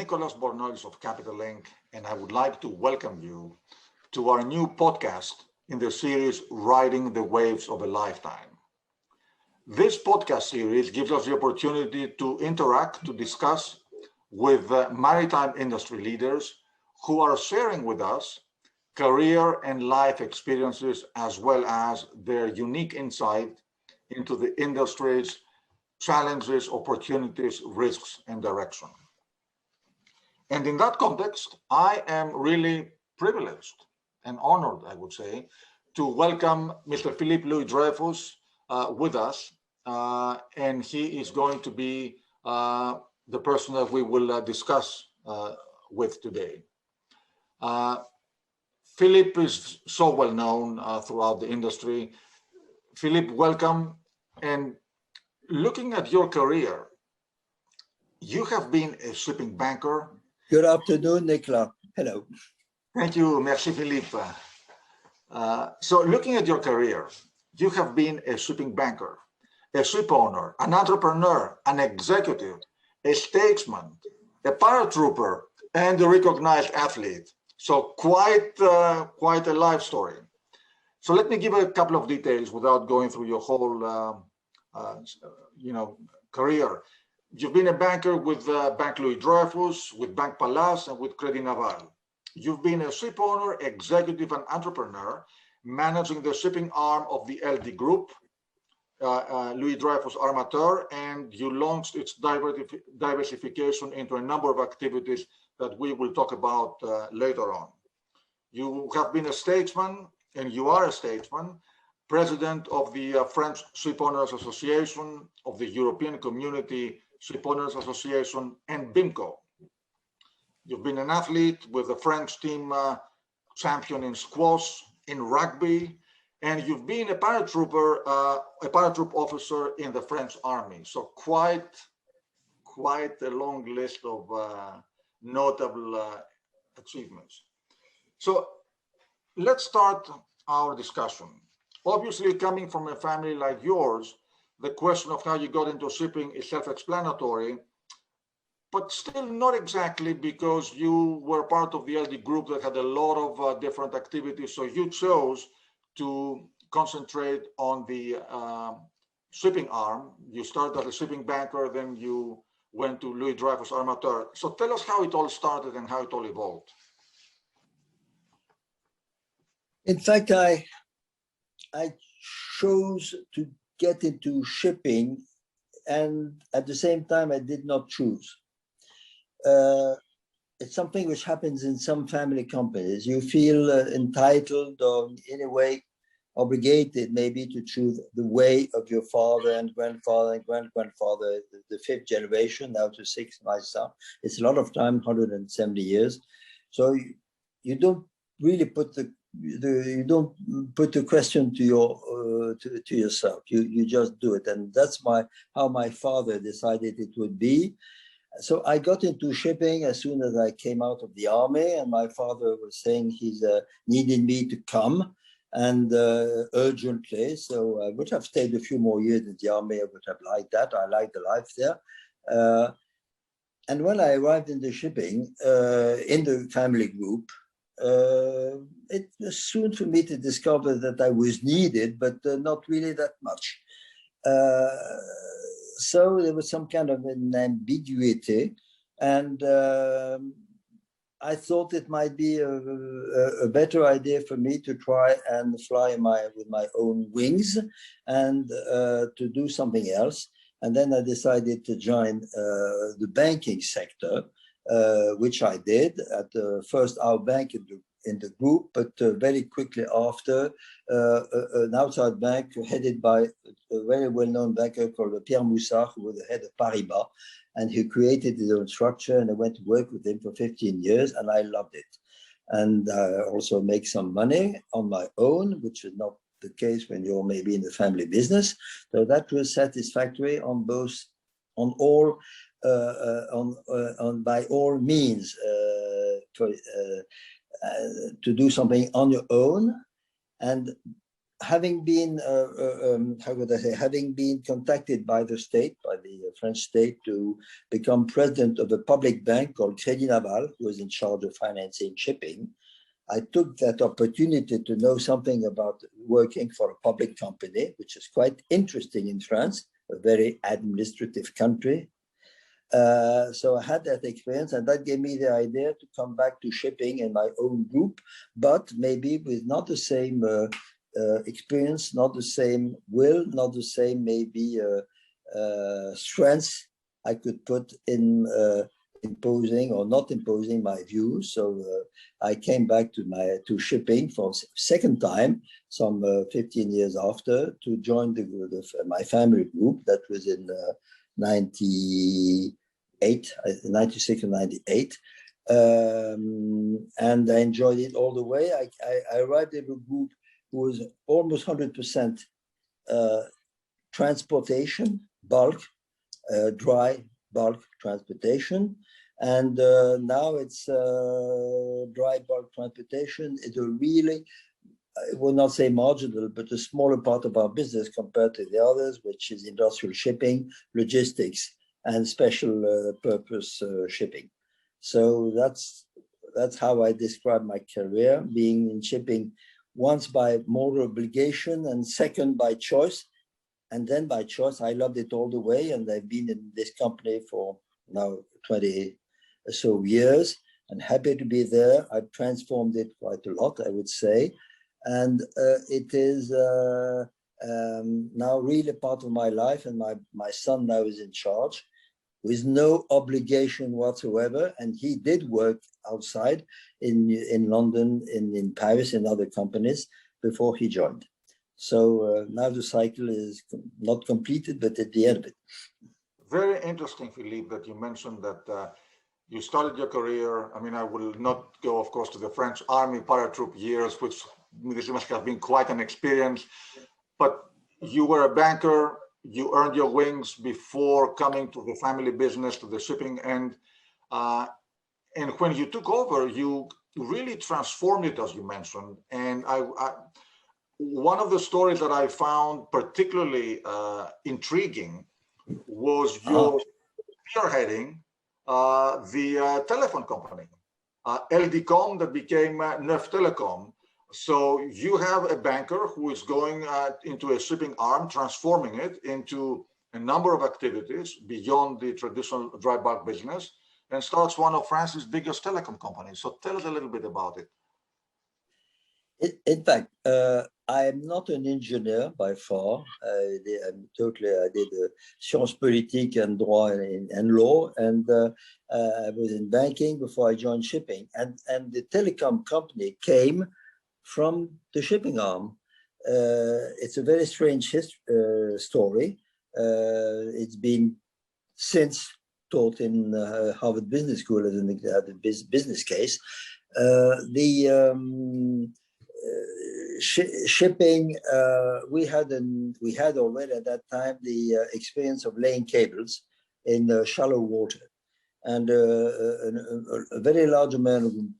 Nicholas Bornolis of Capital Inc., and I would like to welcome you to our new podcast in the series Riding the Waves of a Lifetime. This podcast series gives us the opportunity to interact, to discuss with maritime industry leaders who are sharing with us career and life experiences, as well as their unique insight into the industry's challenges, opportunities, risks, and direction. And in that context, I am really privileged and honored, I would say, to welcome Mr. Philippe Louis Dreyfus with us. And he is going to be the person that we will discuss with today. Philippe is so well known throughout the industry. Philippe, welcome. And looking at your career, you have been a shipping banker. Good afternoon, Nicolas. Hello. Thank you. Merci, Philippe. So looking at your career, you have been a shipping banker, a ship owner, an entrepreneur, an executive, a statesman, a paratrooper, and a recognized athlete. So quite a life story. So let me give a couple of details without going through your whole career. You've been a banker with Bank Louis Dreyfus, with Bank Palace, and with Crédit Naval. You've been a ship owner, executive, and entrepreneur, managing the shipping arm of the LD Group, Louis Dreyfus Armateurs, and you launched its diversification into a number of activities that we will talk about later on. You have been a statesman, and you are a statesman, president of the French Shipowners Association, of the European Community Shipowners Association, and BIMCO. You've been an athlete with the French team champion in squash, in rugby, and you've been a paratroop officer in the French Army. So quite a long list of notable achievements. So let's start our discussion. Obviously, coming from a family like yours, the question of how you got into shipping is self-explanatory, but still not exactly, because you were part of the LD group that had a lot of different activities. So you chose to concentrate on the shipping arm. You started as a shipping banker, then you went to Louis Dreyfus Armateurs. So tell us how it all started and how it all evolved. In fact, I chose to get into shipping, and at the same time, I did not choose. It's something which happens in some family companies. You feel entitled, or in a way obligated maybe, to choose the way of your father and grandfather and great-grandfather, the fifth generation, now to six myself. It's a lot of time, 170 years. So you don't really put the question to yourself. You just do it, and that's how my father decided it would be. So I got into shipping as soon as I came out of the army, and my father was saying he needed me to come, and urgently. So I would have stayed a few more years in the army. I would have liked that. I liked the life there. And when I arrived in the shipping, in the family group, it was soon for me to discover that I was needed, but not really that much. So there was some kind of an ambiguity, and I thought it might be a better idea for me to try and fly with my own wings and to do something else. And then I decided to join the banking sector, which I did at first our bank in the group, but very quickly after, an outside bank headed by a very well-known banker called Pierre Moussard, who was the head of Paribas, and he created his own structure, and I went to work with him for 15 years, and I loved it. And I also make some money on my own, which is not the case when you're maybe in the family business. So that was satisfactory by all means, to do something on your own. And having been, how would I say, having been contacted by the state, by the French state, to become president of a public bank called Crédit Naval, who was in charge of financing shipping, I took that opportunity to know something about working for a public company, which is quite interesting in France, a very administrative country. So I had that experience, and that gave me the idea to come back to shipping in my own group, but maybe with not the same experience, not the same will, not the same maybe strengths I could put in imposing or not imposing my views. So I came back to shipping for second time, some 15 years after, to join my family group that was in 96 and 98. And I enjoyed it all the way. I arrived at a group who was almost 100% transportation, bulk, dry bulk transportation. And now it's dry bulk transportation. It's a really, I will not say marginal, but a smaller part of our business compared to the others, which is industrial shipping, logistics, and special purpose shipping. So that's how I describe my career, being in shipping once by moral obligation and second by choice. And then by choice, I loved it all the way. And I've been in this company for now 20 or so years and happy to be there. I've transformed it quite a lot, I would say. And it is now really part of my life. And my son now is in charge with no obligation whatsoever. And he did work outside in London, in Paris, in other companies before he joined. So now the cycle is not completed, but at the end of it. Very interesting, Philippe, that you mentioned that you started your career. I mean, I will not go, of course, to the French Army paratroop years, which this must have been quite an experience. But you were a banker. You earned your wings before coming to the family business, to the shipping end. And when you took over, you really transformed it, as you mentioned. And one of the stories that I found particularly intriguing was your spearheading the telephone company, LDCom, that became Neuf Telecom. So you have a banker who is going into a shipping arm, transforming it into a number of activities beyond the traditional dry bulk business, and starts one of France's biggest telecom companies. So tell us a little bit about it. In fact, I am not an engineer by far. I did sciences politiques and droit and law, and I was in banking before I joined shipping. And the telecom company came from the shipping arm. It's a very strange story. It's been since taught in Harvard Business School as a business case. Shipping, we had already at that time the experience of laying cables in shallow water, and a very large American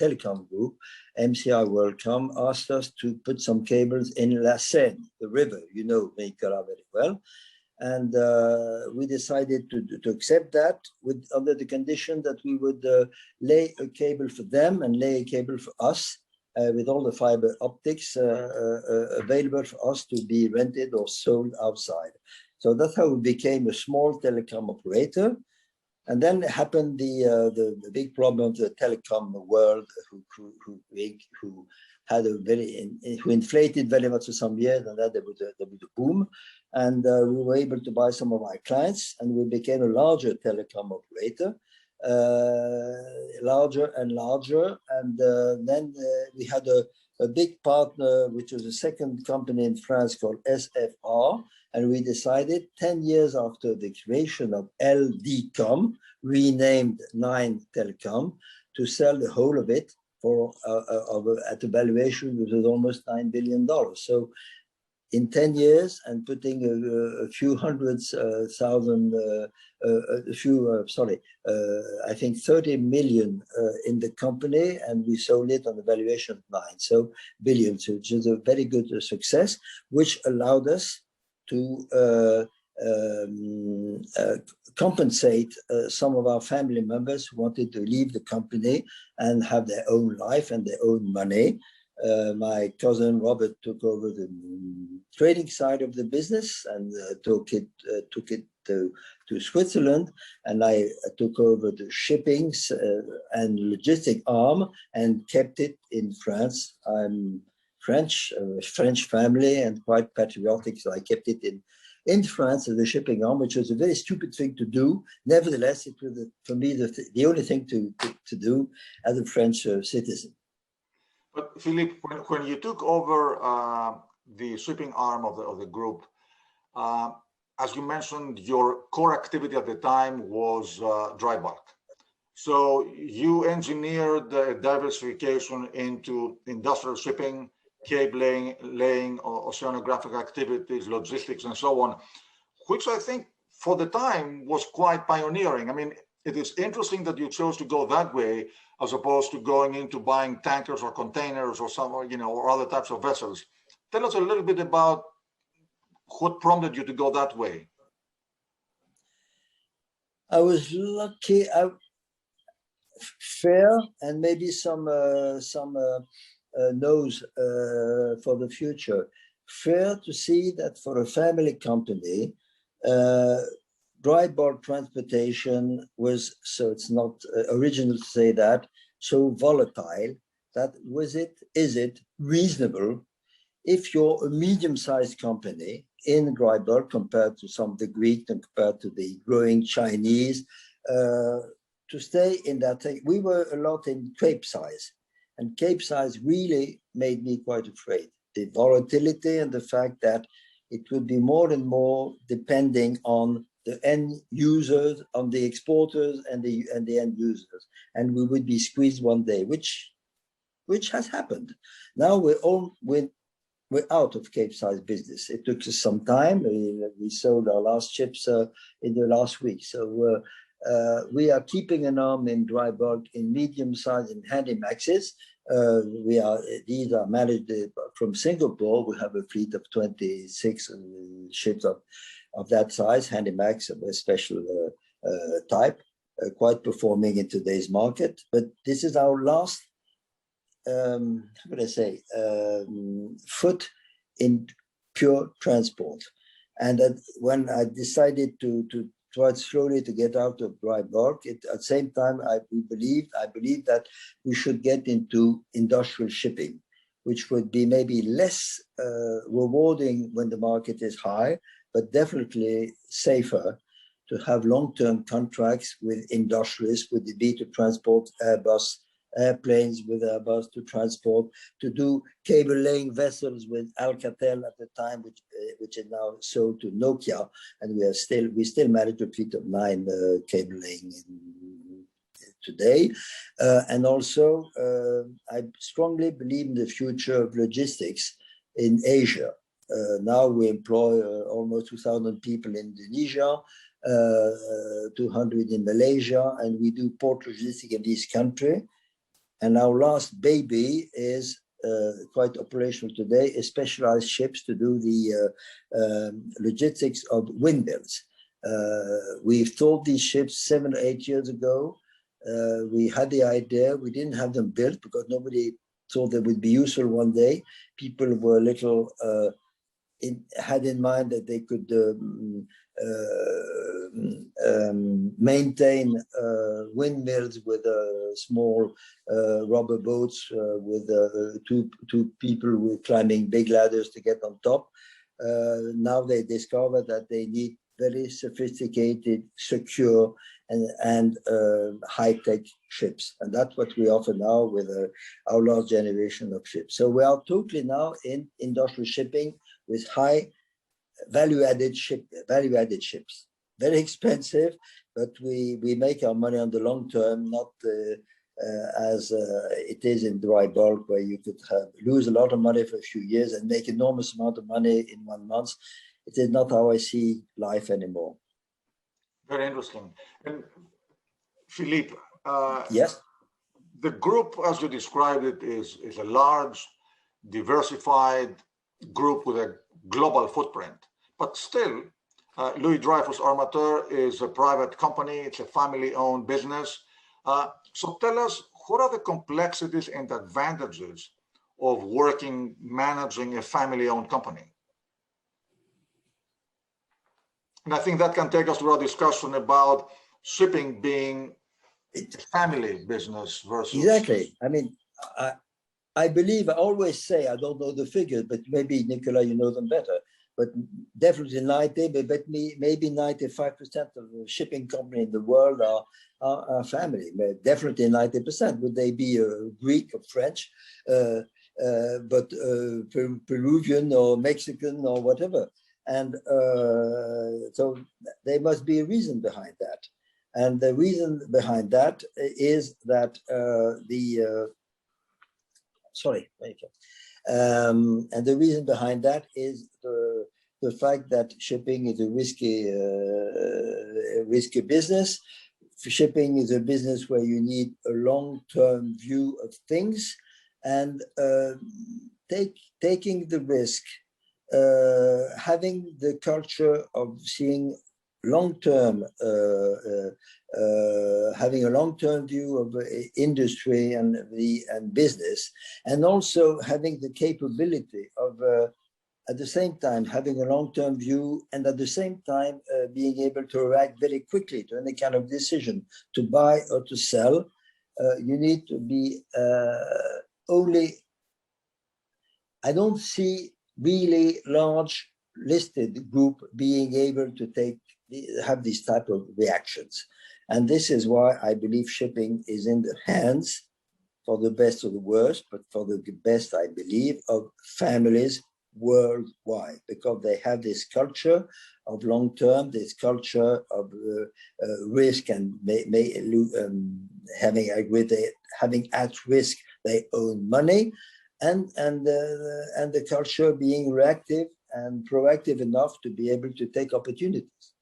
telecom group, MCI WorldCom, asked us to put some cables in La Seine, the river, you know Nicolas very well. And we decided to accept that under the condition that we would lay a cable for them and lay a cable for us with all the fiber optics available for us to be rented or sold outside. So that's how we became a small telecom operator. And then happened the big problem of the telecom world, who inflated very much for some years, and then there was a boom. And we were able to buy some of our clients, and we became a larger telecom operator, larger and larger. And then we had a big partner, which was a second company in France called SFR. And we decided 10 years after the creation of LDCom, renamed Nine Telecom, to sell the whole of it for at a valuation which was almost $9 billion. So in 10 years and putting a few hundreds thousand, I think 30 million in the company, and we sold it on a valuation of 9 billion, which is a very good success, which allowed us to compensate some of our family members who wanted to leave the company and have their own life and their own money. My cousin Robert took over the trading side of the business and took it to Switzerland, and I took over the shipping and logistic arm and kept it in France. I'm French, French family, and quite patriotic, so I kept it in France as a shipping arm, which was a very stupid thing to do. Nevertheless, it was for me the only thing to do as a French citizen. But Philippe, when you took over the shipping arm of the group, as you mentioned, your core activity at the time was dry bulk. So you engineered the diversification into industrial shipping, cabling, laying, oceanographic activities, logistics, and so on, which I think for the time was quite pioneering. I mean, it is interesting that you chose to go that way as opposed to going into buying tankers or containers or some, or other types of vessels. Tell us a little bit about what prompted you to go that way. I was lucky. Fair, and maybe some knows for the future. Fair to see that for a family company, dry bulk transportation was, so it's not original to say that, so volatile that is it reasonable if you're a medium-sized company in dry bulk compared to some of the Greek and compared to the growing Chinese, to stay in that thing. We were a lot in Cape size, and Cape size really made me quite afraid. The volatility and the fact that it would be more and more depending on the end users, on the exporters and the end users, and we would be squeezed one day, which has happened. Now we're out of Cape size business. It took us some time. We sold our last ships in the last week, so we are keeping an arm in dry bulk in medium size and Handymaxes. These are managed from Singapore. We have a fleet of 26 ships of that size, Handymax of a special type, quite performing in today's market. But this is our last, foot in pure transport. And when I decided to try slowly to get out of dry bulk, at the same time, I believe that we should get into industrial shipping, which would be maybe less rewarding when the market is high, but definitely safer to have long-term contracts with industrialists, with the B to transport Airbus airplanes, with Airbus to transport, to do cable laying vessels with Alcatel at the time, which is now sold to Nokia, and we still manage a fleet of 9 cable laying today. And also, I strongly believe in the future of logistics in Asia. Now we employ almost 2,000 people in Indonesia, 200 in Malaysia, and we do port logistics in this country. And our last baby is quite operational today, is specialized ships to do the logistics of windmills. We've sold these ships 7 or 8 years ago. We had the idea, we didn't have them built because nobody thought they would be useful one day. People were a little, had in mind that they could maintain windmills with small rubber boats with two people with climbing big ladders to get on top. Now they discover that they need very sophisticated, secure, and high-tech ships. And that's what we offer now with our last generation of ships. So we are totally now in industrial shipping with high value-added ships. Very expensive, but we make our money on the long term, not as it is in dry bulk, where you could lose a lot of money for a few years and make enormous amount of money in 1 month. It is not how I see life anymore. Very interesting. And Philippe, Yes. the group, as you described it, is a large, diversified group with a global footprint. But still, Louis Dreyfus Armateurs is a private company. It's a family-owned business. So tell us, what are the complexities and advantages of managing a family-owned company? And I think that can take us to our discussion about shipping being a family business versus... Exactly. I mean, I believe, I always say, I don't know the figures, but maybe, Nicola, you know them better, but definitely 90, but maybe 95% of the shipping company in the world are family, definitely 90%. Would they be Greek or French, but Peruvian or Mexican or whatever? And so there must be a reason behind that. And the reason behind that is that and the reason behind that is the fact that shipping is a risky business. Shipping is a business where you need a long-term view of things, and taking the risk, having the culture of seeing long-term, having a long-term view of industry and business, and also having the capability of, at the same time, having a long-term view, and at the same time, being able to react very quickly to any kind of decision to buy or to sell. You need to be I don't see really large listed group being able to have these type of reactions. And this is why I believe shipping is in the hands, for the best or the worst, but for the best, I believe, of families worldwide, because they have this culture of long-term, this culture of risk, and having at risk their own money, and the culture being reactive and proactive enough to be able to take opportunities.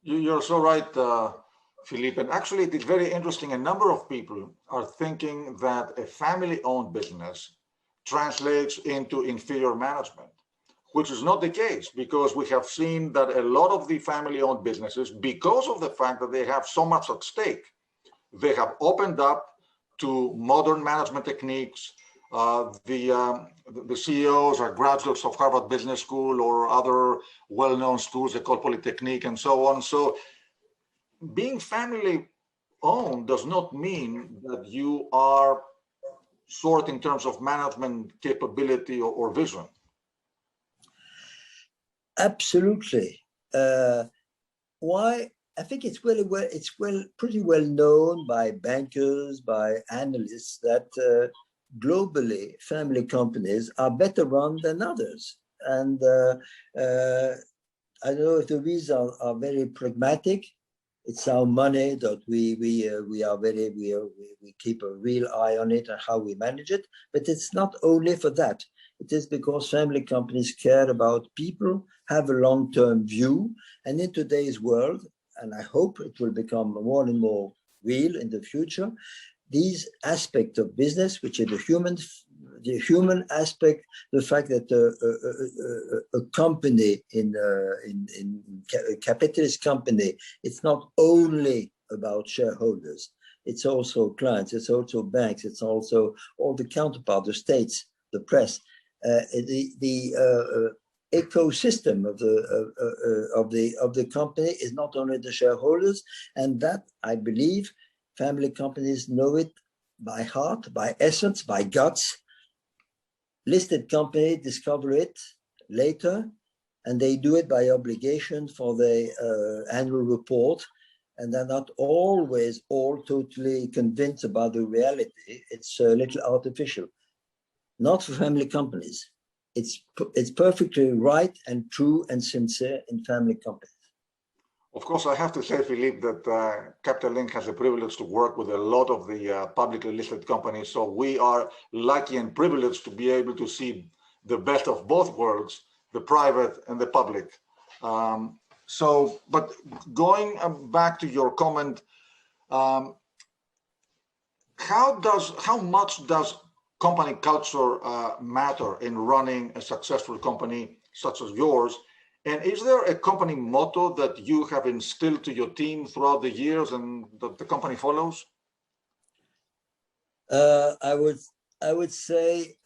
You're so right, Philippe. And actually, it is very interesting. A number of people are thinking that a family-owned business translates into inferior management, which is not the case, because we have seen that a lot of the family-owned businesses, because of the fact that they have so much at stake, they have opened up to modern management techniques. The CEOs are graduates of Harvard Business School or other well-known schools, they call Polytechnique and so on. So being family-owned does not mean that you are short in terms of management capability or vision. Absolutely. Why? I think it's pretty well known by bankers, by analysts, that globally, family companies are better run than others. And I don't know if the reasons are very pragmatic. It's our money that we keep a real eye on it and how we manage it. But it's not only for that. It is because family companies care about people, have a long-term view, and in today's world, and I hope it will become more and more real in the future, these aspects of business, which are the human aspect, the fact that a company in a capitalist company, it's not only about shareholders, it's also clients, it's also banks, it's also all the counterparts, the states, the press, the ecosystem of the company is not only the shareholders, and that I believe family companies know it by heart, by essence, by guts. Listed companies discover it later, and they do it by obligation for the annual report, and they're not always all totally convinced about the reality. It's a little artificial. Not for family companies. It's perfectly right and true and sincere in family companies. Of course, I have to say, Philippe, that Capital Link has the privilege to work with a lot of the publicly listed companies. So we are lucky and privileged to be able to see the best of both worlds, the private and the public. But going back to your comment, how much does company culture matter in running a successful company such as yours? And is there a company motto that you have instilled to your team throughout the years and that the company follows? I would say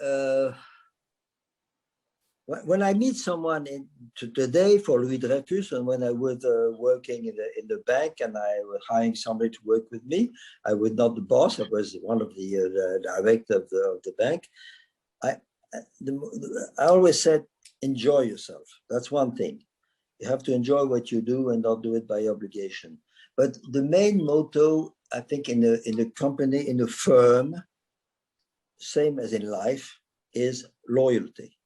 when I meet someone today for Louis Dreyfus, and when I was working in the bank and I was hiring somebody to work with me, I was not the boss. I was one of the director of the bank. I always said, enjoy yourself. That's one thing. You have to enjoy what you do and not do it by obligation. But the main motto, I think, in the company, in the firm, same as in life, is loyalty.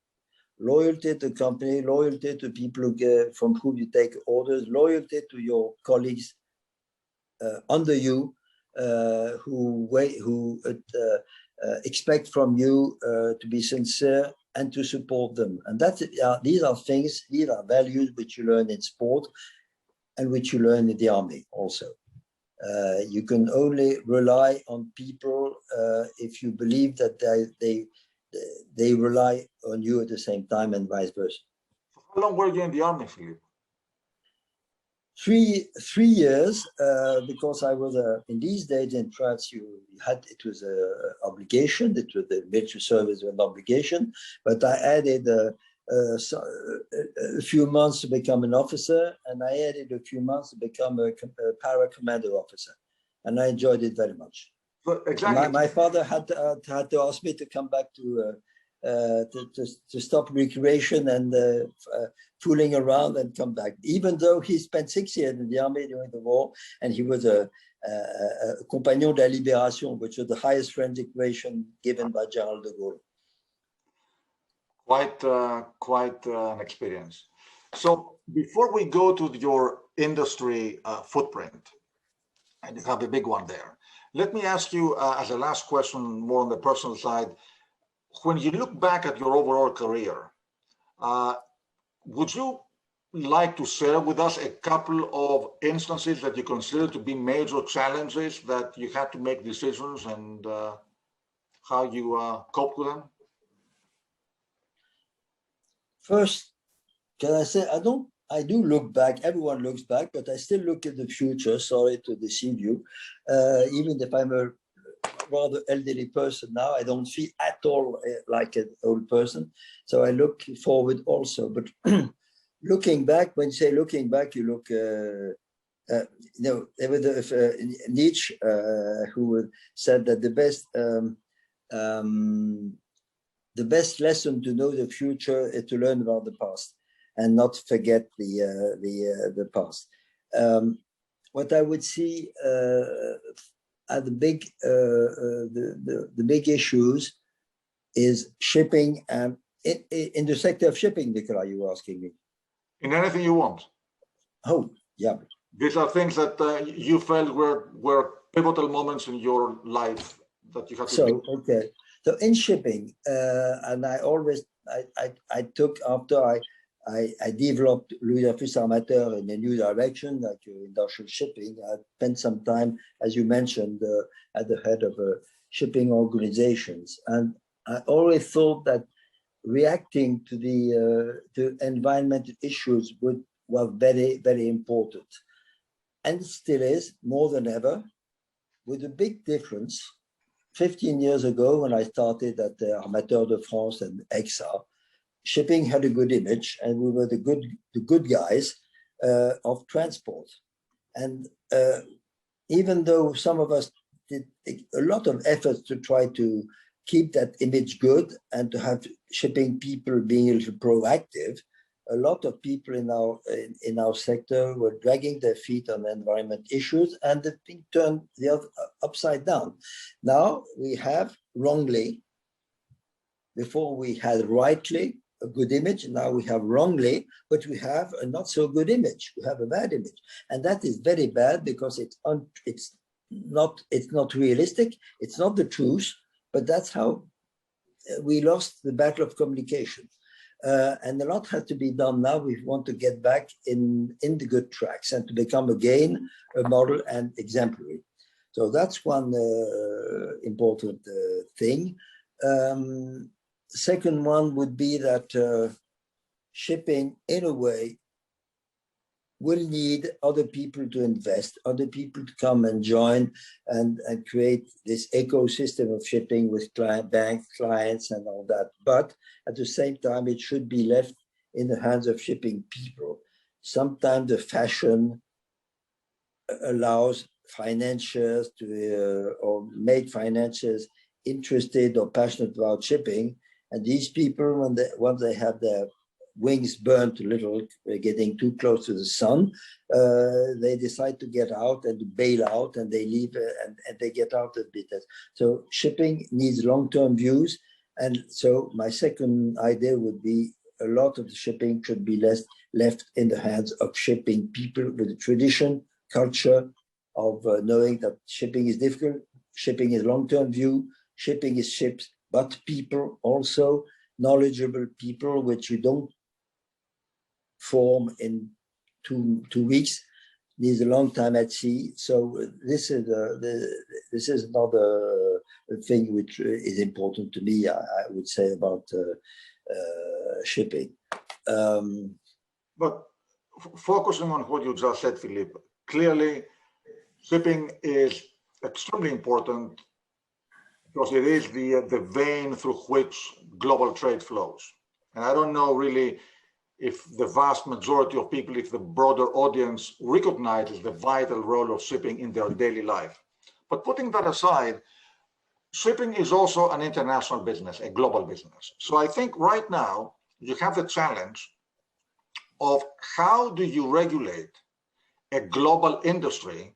Loyalty to the company, loyalty to people from whom you take orders, loyalty to your colleagues under you, who expect from you to be sincere and to support them. And these are things, these are values which you learn in sport and which you learn in the army also. You can only rely on people if you believe that they rely on you at the same time, and vice versa. How long were you in the army, Philippe? 3 years, because I was in these days in France, it was an obligation. It was the military service was an obligation, but I added a few months to become an officer, and I added a few months to become a para commander officer, and I enjoyed it very much. But exactly. My father had to ask me to come back to stop recreation and fooling around and come back, even though he spent 6 years in the army during the war, and he was a Compagnon de la Libération, which was the highest French decoration given by General de Gaulle. Quite an experience. So before we go to your industry footprint, and you have a big one there, let me ask you as a last question, more on the personal side. When you look back at your overall career, would you like to share with us a couple of instances that you consider to be major challenges that you had to make decisions and how you coped with them? First, can I say, I do look back, everyone looks back, but I still look at the future, sorry to deceive you. Even if I'm a rather elderly person now, I don't feel at all like an old person. So I look forward also. But looking back, when you say looking back, you look, there was Nietzsche who said that the best lesson to know the future is to learn about the past and not forget the past. What I would see are the big issues is shipping, and in the sector of shipping, Nicola, you were asking me. In anything you want. Oh, yeah. These are things that you felt were pivotal moments in your life that you had to make. Okay. So in shipping, and I took, after I developed Louis Dreyfus Armateurs in a new direction, like industrial shipping. I spent some time, as you mentioned, at the head of shipping organizations. And I always thought that reacting to the environmental issues was very, very important. And it still is, more than ever, with a big difference. 15 years ago, when I started at the Armateurs de France and EXA, shipping had a good image, and we were the good guys of transport. And even though some of us did a lot of efforts to try to keep that image good and to have shipping people being a little proactive, a lot of people in our sector were dragging their feet on environment issues, and the thing turned upside down. Now we have wrongly, before we had rightly, a good image. Now we have wrongly, but we have a not so good image. We have a bad image, and that is very bad because it's not realistic. It's not the truth, but that's how we lost the battle of communication. And a lot has to be done now. We want to get back in the good tracks and to become again a model and exemplary. So that's one important thing. Second one would be that shipping, in a way, will need other people to invest, other people to come and join and create this ecosystem of shipping with bank clients and all that. But at the same time, it should be left in the hands of shipping people. Sometimes the fashion allows financiers to, or make financiers interested or passionate about shipping. And these people, once they have their wings burnt a little, getting too close to the sun, they decide to get out and to bail out, and they leave and they get out a bit. So shipping needs long-term views. And so my second idea would be a lot of the shipping should be left in the hands of shipping people with a tradition, culture of knowing that shipping is difficult, shipping is long-term view, shipping is ships, but people also, knowledgeable people, which you don't form in two weeks, needs a long time at sea. So this is another thing which is important to me, I would say, about shipping. But focusing on what you just said, Philippe, clearly shipping is extremely important because it is the vein through which global trade flows. And I don't know really if the vast majority of people, if the broader audience recognizes the vital role of shipping in their daily life. But putting that aside, shipping is also an international business, a global business. So I think right now you have the challenge of how do you regulate a global industry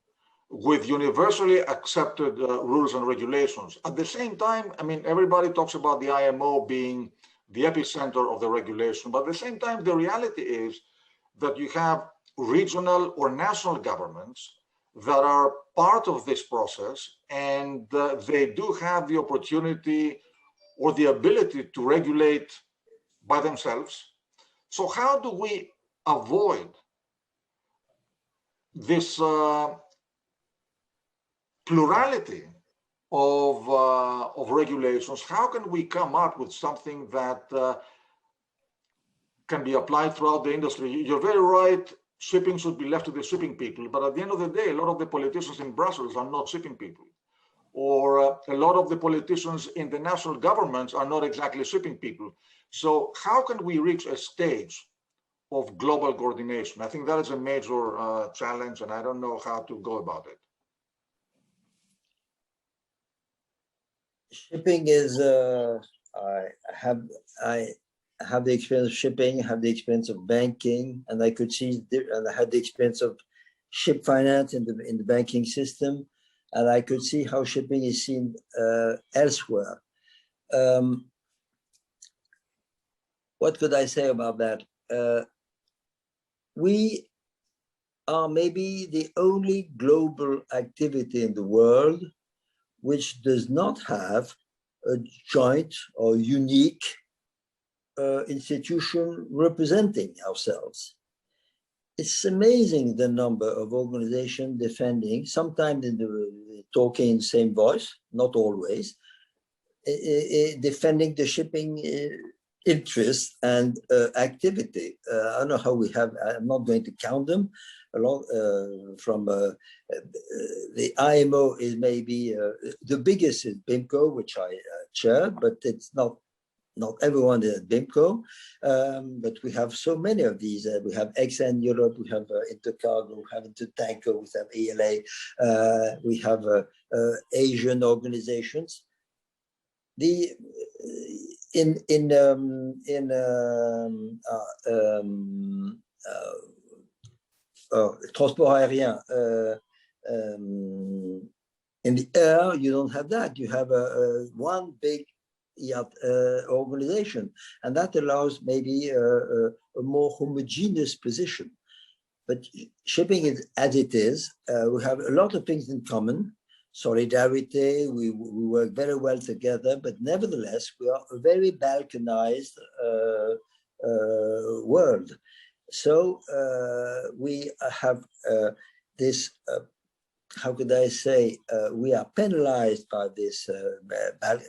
with universally accepted rules and regulations. At the same time, I mean, everybody talks about the IMO being the epicenter of the regulation, but at the same time, the reality is that you have regional or national governments that are part of this process, and they do have the opportunity or the ability to regulate by themselves. So how do we avoid this plurality of regulations? How can we come up with something that can be applied throughout the industry? You're very right, shipping should be left to the shipping people, but at the end of the day, a lot of the politicians in Brussels are not shipping people, or a lot of the politicians in the national governments are not exactly shipping people. So how can we reach a stage of global coordination? I think that is a major challenge, and I don't know how to go about it. Shipping is, I have the experience of shipping, I have the experience of banking, and I could see, and I had the experience of ship finance in the banking system, and I could see how shipping is seen elsewhere. What could I say about that? We are maybe the only global activity in the world which does not have a joint or unique institution representing ourselves. It's amazing the number of organizations defending, sometimes talking in the same voice, not always, defending the shipping interest and activity. I don't know how we have, I'm not going to count them. Along from the IMO is maybe the biggest is BIMCO, which I chair, but it's not everyone is at BIMCO. But we have so many of these. We have XN Europe, we have Intercargo, we have Intertanko, we have ELA, we have Asian organizations. Transport aérien, in the air, you don't have that. You have one big organization, and that allows maybe a more homogeneous position. But shipping is as it is. We have a lot of things in common. Solidarity, we work very well together, but nevertheless, we are a very balkanized world. So we have this, how could I say, we are penalized by this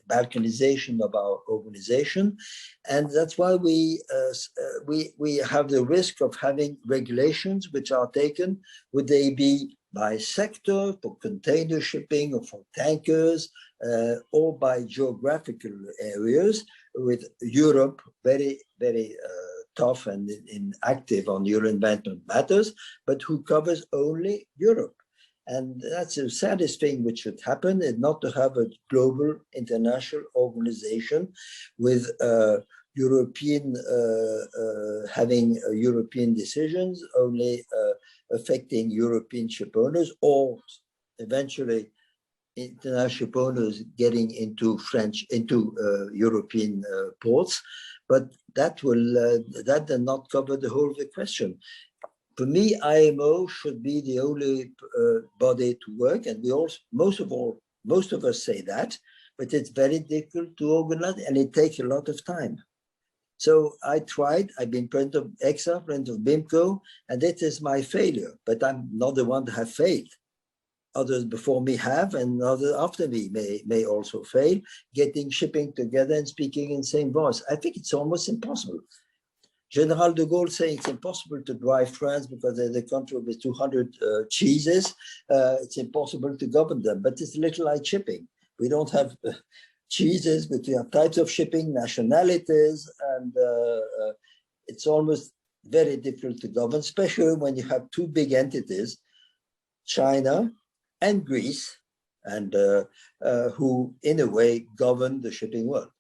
balkanization of our organization. And that's why we have the risk of having regulations which are taken, would they be by sector, for container shipping or for tankers, or by geographical areas, with Europe very, very tough and active on environmental matters, but who covers only Europe. And that's the saddest thing which should happen, is not to have a global international organization with European having European decisions only affecting European ship owners, or eventually international ship owners getting into European ports. But that does not cover the whole of the question. For me, IMO should be the only body to work, and we also, most of us say that, but it's very difficult to organize, and it takes a lot of time. So I tried. I've been president of EXA, president of BIMCO, and that is my failure. But I'm not the one to have failed. Others before me have, and others after me may also fail, getting shipping together and speaking in the same voice. I think it's almost impossible. General de Gaulle saying it's impossible to drive France because there's a country with 200 cheeses. It's impossible to govern them, but it's a little like shipping. We don't have cheeses, but we have types of shipping, nationalities, and it's almost very difficult to govern, especially when you have two big entities, China and Greece, and who in a way govern the shipping world.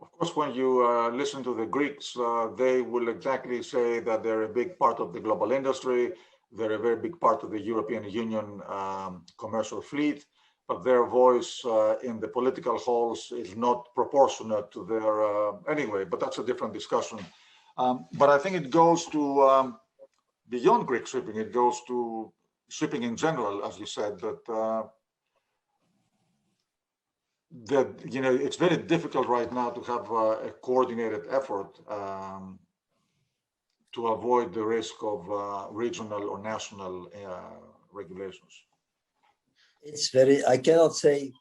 Of course, when you listen to the Greeks, they will exactly say that they're a big part of the global industry. They're a very big part of the European Union commercial fleet, but their voice in the political halls is not proportionate to their, anyway, but that's a different discussion. But I think it goes to beyond Greek shipping, it goes to shipping in general, as you said, that it's very difficult right now to have a coordinated effort to avoid the risk of regional or national regulations. It's very, I cannot say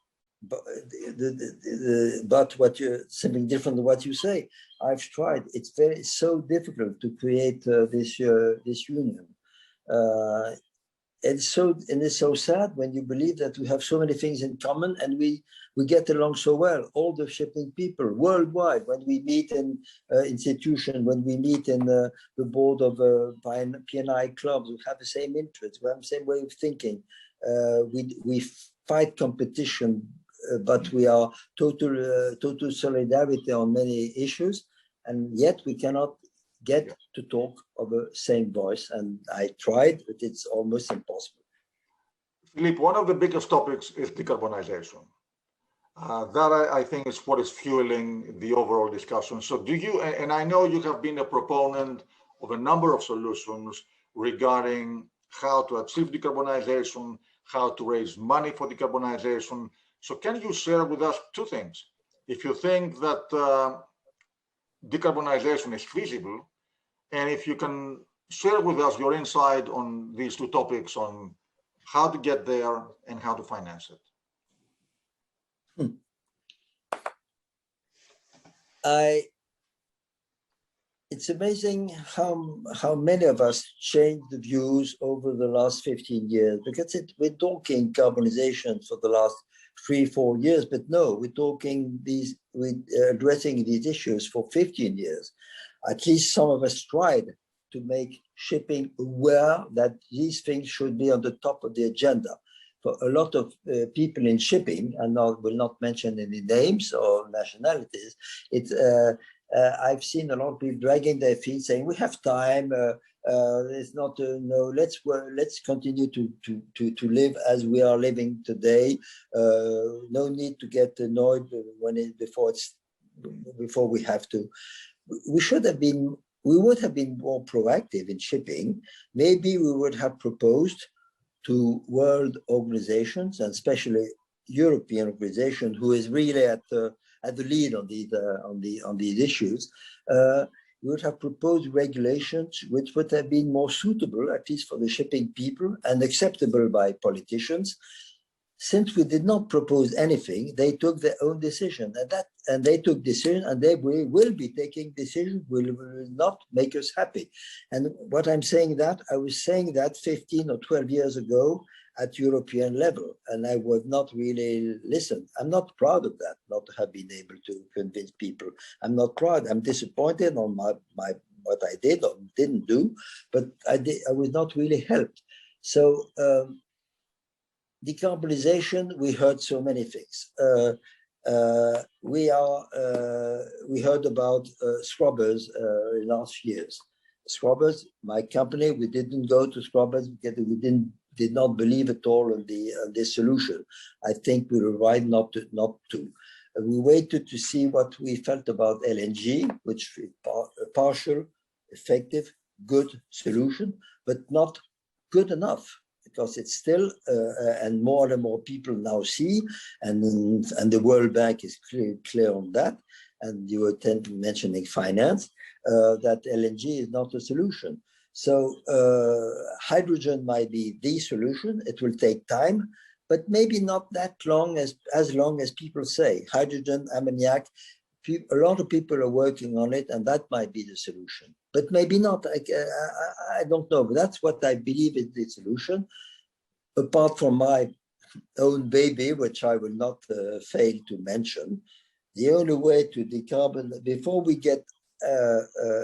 but what you're something different than what you say. I've tried. It's so difficult to create this union. And it's so sad when you believe that we have so many things in common, and we get along so well. All the shipping people worldwide, when we meet in institutions, when we meet in the board of P&I clubs, we have the same interests, we have the same way of thinking. We fight competition, but we are total solidarity on many issues, and yet we cannot get to talk of the same voice. And I tried, but it's almost impossible. Philippe, one of the biggest topics is decarbonization. That I think is what is fueling the overall discussion. So do you, and I know you have been a proponent of a number of solutions regarding how to achieve decarbonization, how to raise money for decarbonization. So can you share with us two things? If you think that decarbonization is feasible, and if you can share with us your insight on these two topics, on how to get there and how to finance it. It's amazing how many of us changed the views over the last 15 years, because we're talking decarbonization for the last 3-4 years, but no, we're addressing these issues for 15 years. At least some of us tried to make shipping aware that these things should be on the top of the agenda. For a lot of people in shipping, and I will not mention any names or nationalities, I've seen a lot of people dragging their feet, saying we have time. It's not no. Let's continue to live as we are living today. No need to get annoyed before we have to. We should have been. We would have been more proactive in shipping. Maybe we would have proposed to world organizations, and especially European organization, who is really at the lead on these issues. We would have proposed regulations which would have been more suitable, at least for the shipping people, and acceptable by politicians. Since we did not propose anything, they took their own decision, and they took decision, and they will be taking decisions will not make us happy. And what I'm saying that, I was saying that 15 or 12 years ago at European level, and I would not really listen. I'm not proud of that, not to have been able to convince people. I'm not proud. I'm disappointed on what I did or didn't do, but I was not really helped. So. Decarbonization, we heard so many things. We heard about scrubbers in last years. Scrubbers, my company, we didn't go to scrubbers because we did not believe at all in the solution. I think we were right not to. We waited to see what we felt about LNG, which is a partial, effective, good solution, but not good enough. Because it's still, and more people now see, and the World Bank is clear on that, and you were mentioning finance, that LNG is not a solution. So hydrogen might be the solution. It will take time, but maybe not that long as long as people say. Hydrogen, ammonia, a lot of people are working on it, and that might be the solution. But maybe not. I don't know. But that's what I believe is the solution. Apart from my own baby, which I will not fail to mention, the only way to decarbonize, before we get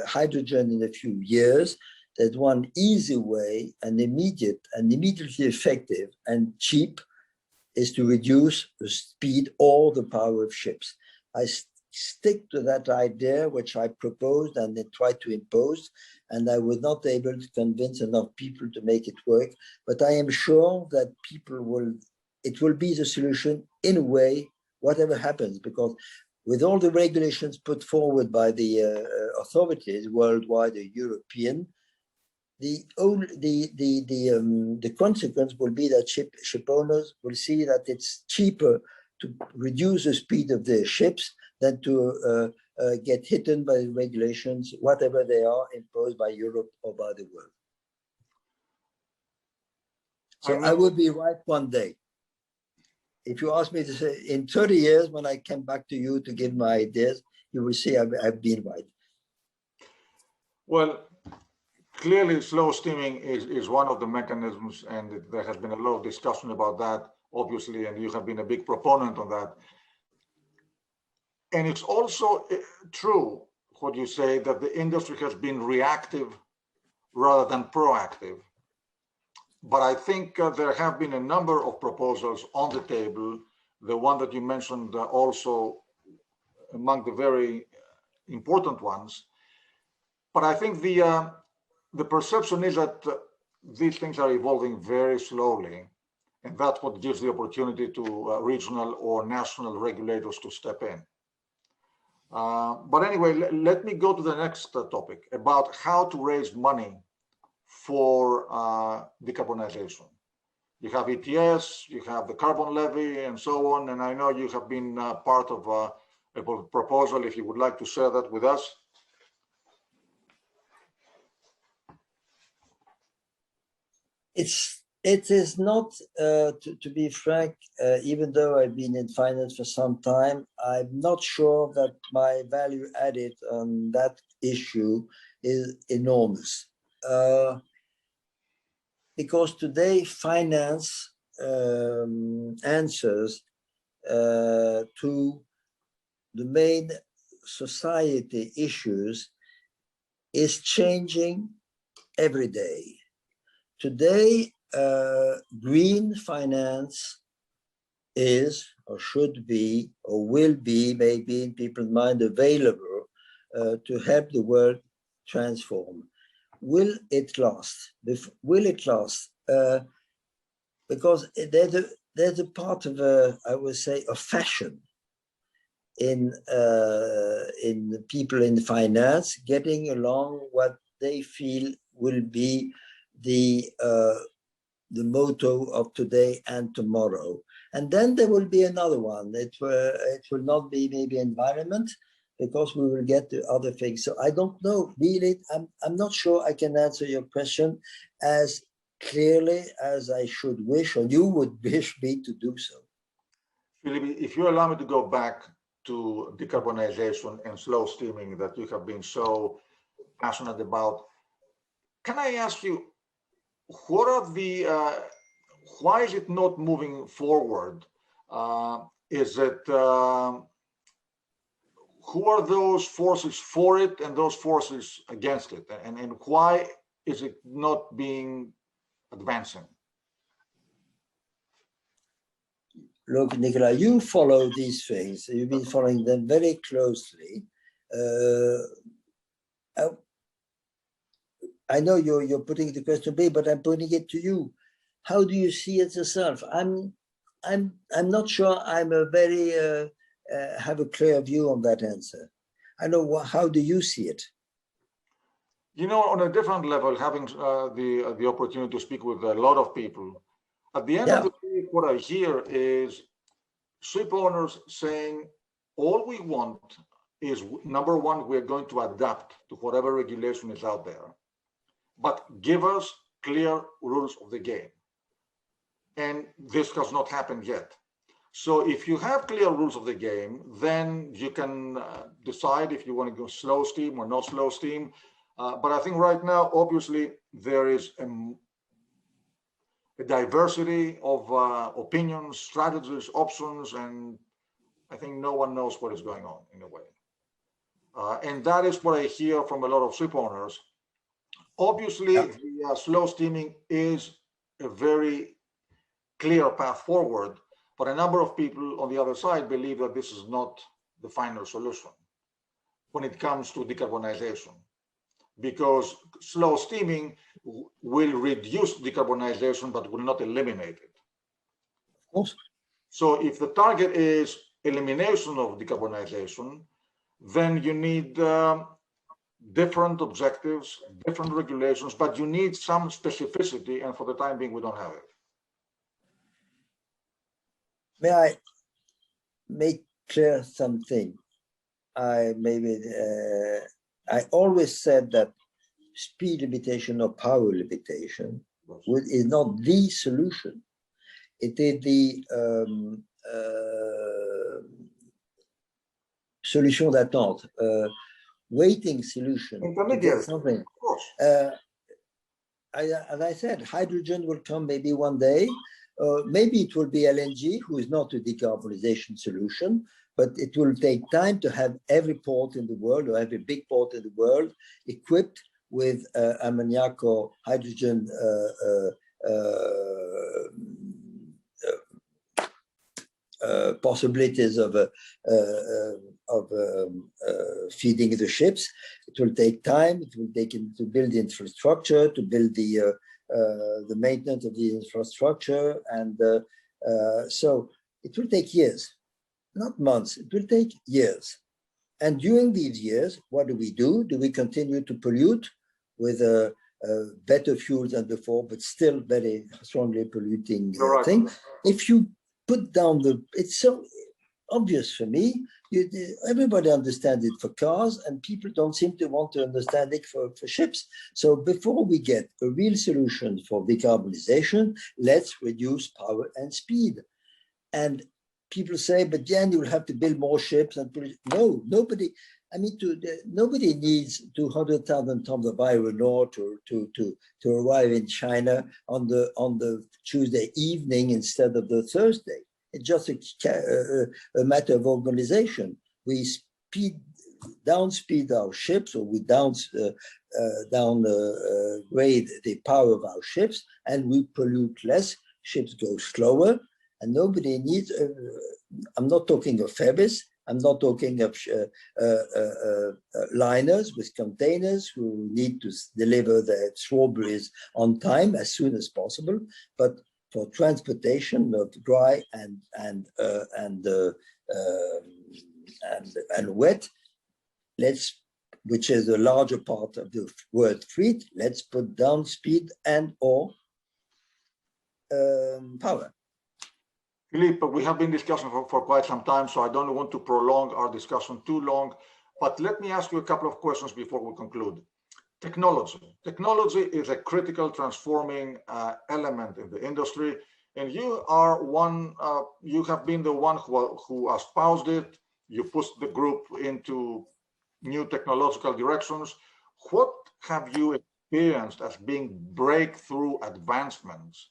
hydrogen in a few years, there's one easy way and immediately effective and cheap is to reduce the speed or the power of ships. I stick to that idea, which I proposed and then tried to impose, and I was not able to convince enough people to make it work. But I am sure that it will be the solution in a way, whatever happens, because with all the regulations put forward by the authorities worldwide or European, the consequence will be that ship owners will see that it's cheaper to reduce the speed of their ships than to get hidden by regulations, whatever they are, imposed by Europe or by the world. So I will be right one day. If you ask me to say, in 30 years, when I come back to you to give my ideas, you will see I've been right. Well, clearly slow steaming is one of the mechanisms, and there has been a lot of discussion about that, obviously, and you have been a big proponent on that. And it's also true what you say, that the industry has been reactive rather than proactive. But I think there have been a number of proposals on the table. The one that you mentioned also among the very important ones. But I think the perception is that these things are evolving very slowly. And that's what gives the opportunity to regional or national regulators to step in. But anyway, let me go to the next topic about how to raise money for decarbonization. You have ETS, you have the carbon levy, and so on. And I know you have been part of a proposal, if you would like to share that with us. It is not, to be frank, even though I've been in finance for some time, I'm not sure that my value added on that issue is enormous. Because today finance answers to the main society issues is changing every day. Today, green finance is, or should be, or will be, maybe in people's mind, available to help the world transform. Will it last? Will it last? Because there's a part of I would say a fashion in people in finance getting along what they feel will be the motto of today and tomorrow, and then there will be another one. It will not be maybe environment, because we will get to other things. So I don't know really. I'm not sure I can answer your question as clearly as I should wish, or you would wish me to do so. Philippe, if you allow me to go back to decarbonization and slow steaming that you have been so passionate about, can I ask you, what are the, why is it not moving forward? Is it, who are those forces for it and those forces against it? And why is it not being advancing? Look, Nicola, you follow these things. You've been following them very closely. I know you're putting the question to me, but I'm putting it to you. How do you see it yourself? I'm not sure I'm a very have a clear view on that answer. I know how do you see it? You know, on a different level, having the opportunity to speak with a lot of people, at the end of the day, what I hear is ship owners saying, all we want is, number one, we're going to adapt to whatever regulation is out there, but give us clear rules of the game. And this has not happened yet. So if you have clear rules of the game, then you can decide if you want to go slow steam or not slow steam. But I think right now, obviously, there is a diversity of opinions, strategies, options, and I think no one knows what is going on in a way. And that is what I hear from a lot of ship owners. Obviously, the slow steaming is a very clear path forward, but a number of people on the other side believe that this is not the final solution when it comes to decarbonization, because slow steaming will reduce decarbonization but will not eliminate it. Of course. So if the target is elimination of decarbonization, then you need different objectives, different regulations, but you need some specificity, and for the time being, we don't have it. May I make clear something? I always said that speed limitation or power limitation is not the solution. It is the solution d'attente, waiting solution. Intermediate, something. Of course. As I said, hydrogen will come maybe one day. Maybe it will be LNG, who is not a decarbonization solution, but it will take time to have every port in the world, or every big port in the world, equipped with ammoniac or hydrogen possibilities of feeding the ships. It will take time. It will take to build the infrastructure, to build the maintenance of the infrastructure, and so it will take years, not months. It will take years. And during these years, what do? Do we continue to pollute with better fuels than before, but still very strongly polluting thing? If you put down it's so obvious for me. Everybody understands it for cars, and people don't seem to want to understand it for ships. So before we get a real solution for decarbonization, let's reduce power and speed. And people say, but then you'll have to build more ships. And no, nobody. I mean, nobody needs 200,000 tons of iron ore to arrive in China on the Tuesday evening instead of the Thursday. It's just a matter of organization. We downspeed our ships, or we downgrade the power of our ships, and we pollute less. Ships go slower, and nobody needs. I'm not talking of ferries. I'm not talking of liners with containers who need to deliver their strawberries on time as soon as possible, but for transportation of dry and wet, which is a larger part of the word fleet, let's put down speed and or power. Philippe, we have been discussing for quite some time, so I don't want to prolong our discussion too long, but let me ask you a couple of questions before we conclude. Technology. Technology is a critical transforming element in the industry, and you are one, you have been the one who espoused it. You pushed the group into new technological directions. What have you experienced as being breakthrough advancements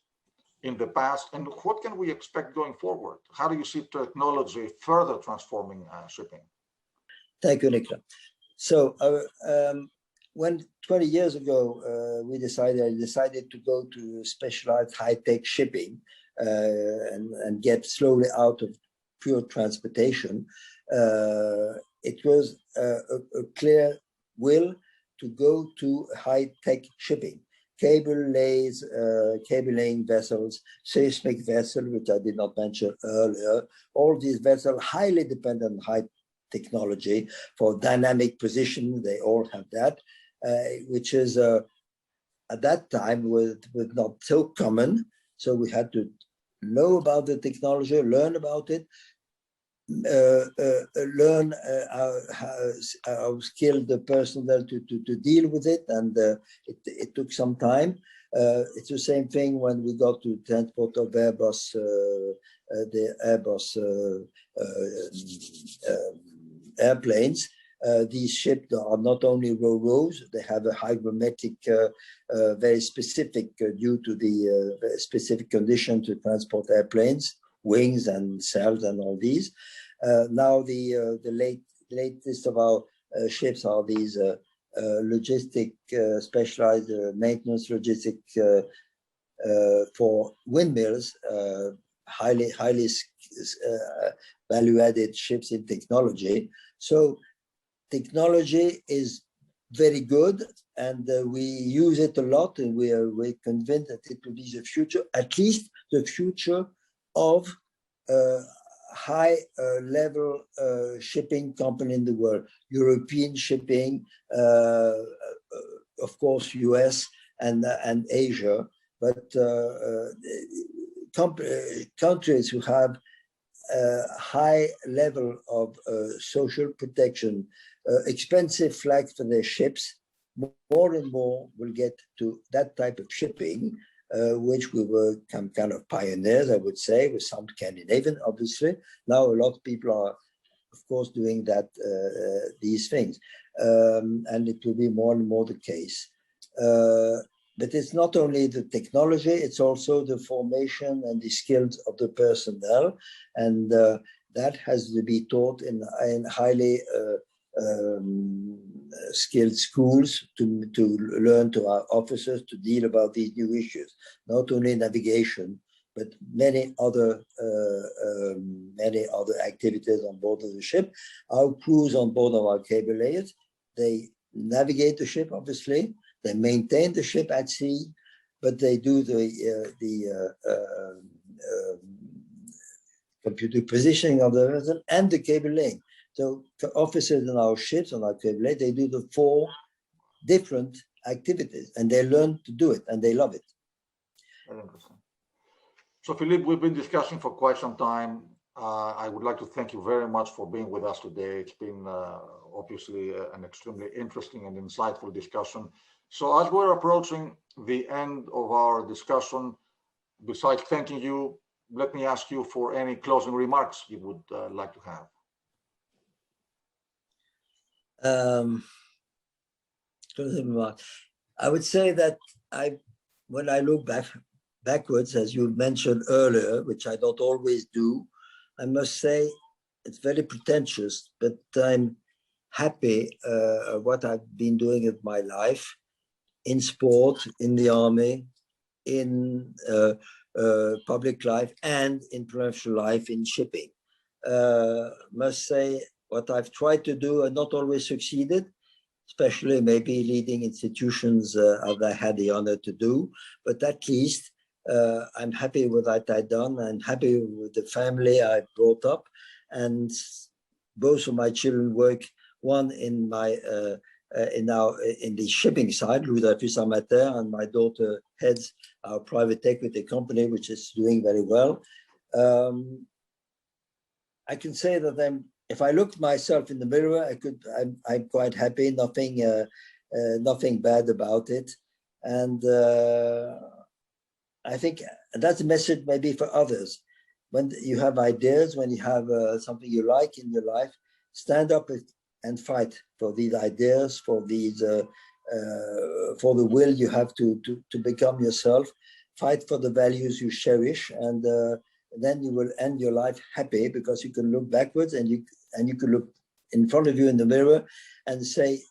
in the past, and what can we expect going forward? How do you see technology further transforming shipping? Thank you, Nicola. So when 20 years ago I decided to go to specialized high-tech shipping and get slowly out of pure transportation, it was a clear will to go to high-tech shipping. Cable laying vessels, seismic vessels, which I did not mention earlier. All these vessels highly dependent on high technology for dynamic position. They all have that, which is at that time was not so common. So we had to know about the technology, learn about it, learn how skilled the personnel to deal with it, and it took some time. It's the same thing when we got to transport of Airbus, the Airbus airplanes. These ships are not only ro-ros, they have a hygrometric, very specific, due to the very specific condition to transport airplanes, wings and cells and all these. Now the latest of our ships are these logistic, specialized maintenance logistic for windmills, highly value-added ships in technology. So technology is very good, and we use it a lot, and we're convinced that it will be the future, at least the future of high level shipping company in the world. European shipping, of course, US and Asia, but countries who have high level of social protection, expensive flags for their ships, more and more will get to that type of shipping, which we were kind of pioneers, I would say, with some Scandinavian, obviously. Now a lot of people are, of course, doing that, these things, and it will be more and more the case. But it's not only the technology, it's also the formation and the skills of the personnel, and that has to be taught in highly skilled schools to learn to our officers to deal about these new issues, not only navigation, but many other activities on board of the ship. Our crews on board of our cable layers, they navigate the ship, obviously, they maintain the ship at sea, but they do the computer positioning of the vessel and the cable laying. So the officers in our ships, on our cable lay, they do the 4 different activities, and they learn to do it, and they love it. Very interesting. So Philippe, we've been discussing for quite some time. I would like to thank you very much for being with us today. It's been obviously an extremely interesting and insightful discussion. So as we're approaching the end of our discussion, besides thanking you, let me ask you for any closing remarks you would like to have. I would say that when I look backwards, as you mentioned earlier, which I don't always do, I must say it's very pretentious, but I'm happy what I've been doing in my life, in sport, in the army, in public life, and in professional life in shipping. must say what I've tried to do and not always succeeded, especially maybe leading institutions as I had the honor to do, but at least I'm happy with what I've done. I'm happy with the family I brought up, and both of my children work, one in my in the shipping side, Louis Dreyfus Armateurs, and my daughter heads our private equity company, which is doing very well. I can say that if I look myself in the mirror, I'm quite happy. Nothing bad about it, and I think that's a message maybe for others. When you have ideas, when you have something you like in your life, stand up and fight for these ideas, for these, for the will you have to become yourself. Fight for the values you cherish, and then you will end your life happy, because you can look backwards and you can look in front of you in the mirror and say,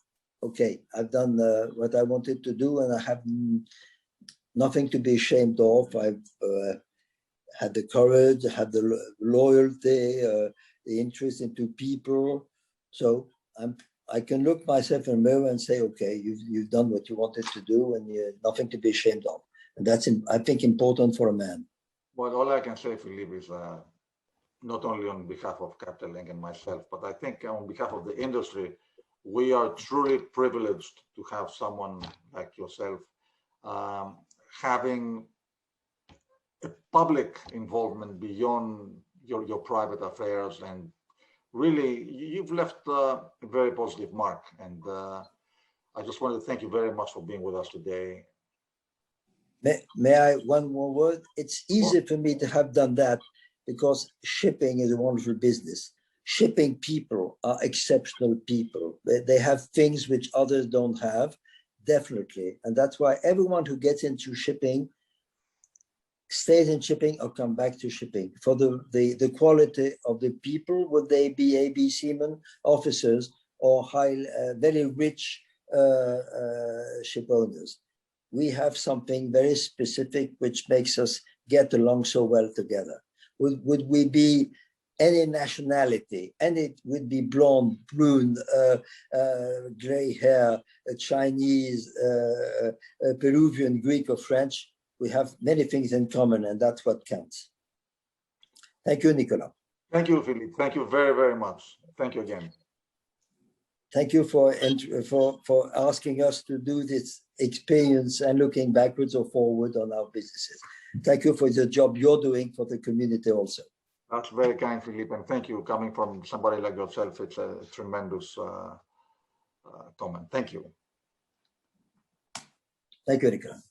okay, I've done what I wanted to do, and I have nothing to be ashamed of. I've had the courage, had the loyalty, the interest into people. So I can look myself in the mirror and say, okay, you've done what you wanted to do, and you're nothing to be ashamed of. And that's, I think, important for a man. Well, all I can say, Philippe, is not only on behalf of Capital Link and myself, but I think on behalf of the industry, we are truly privileged to have someone like yourself having a public involvement beyond your private affairs, and really you've left a very positive mark, and I just want to thank you very much for being with us today. May I, one more word? It's easy for me to have done that because shipping is a wonderful business. Shipping people are exceptional people. They have things which others don't have, definitely. And that's why everyone who gets into shipping stays in shipping or come back to shipping for the quality of the people, would they be AB seamen, officers, or very rich ship owners. We have something very specific which makes us get along so well together. Would we be any nationality, and it would be blonde, brune, gray hair, Chinese, Peruvian, Greek, or French, we have many things in common, and that's what counts. Thank you, Nicolas. Thank you, Philippe. Thank you very, very much. Thank you again. Thank you for asking us to do this experience and looking backwards or forward on our businesses. Thank you for the job you're doing for the community also. That's very kind, Philippe, and thank you. Coming from somebody like yourself, it's a tremendous comment. Thank you. Thank you, Nicolas.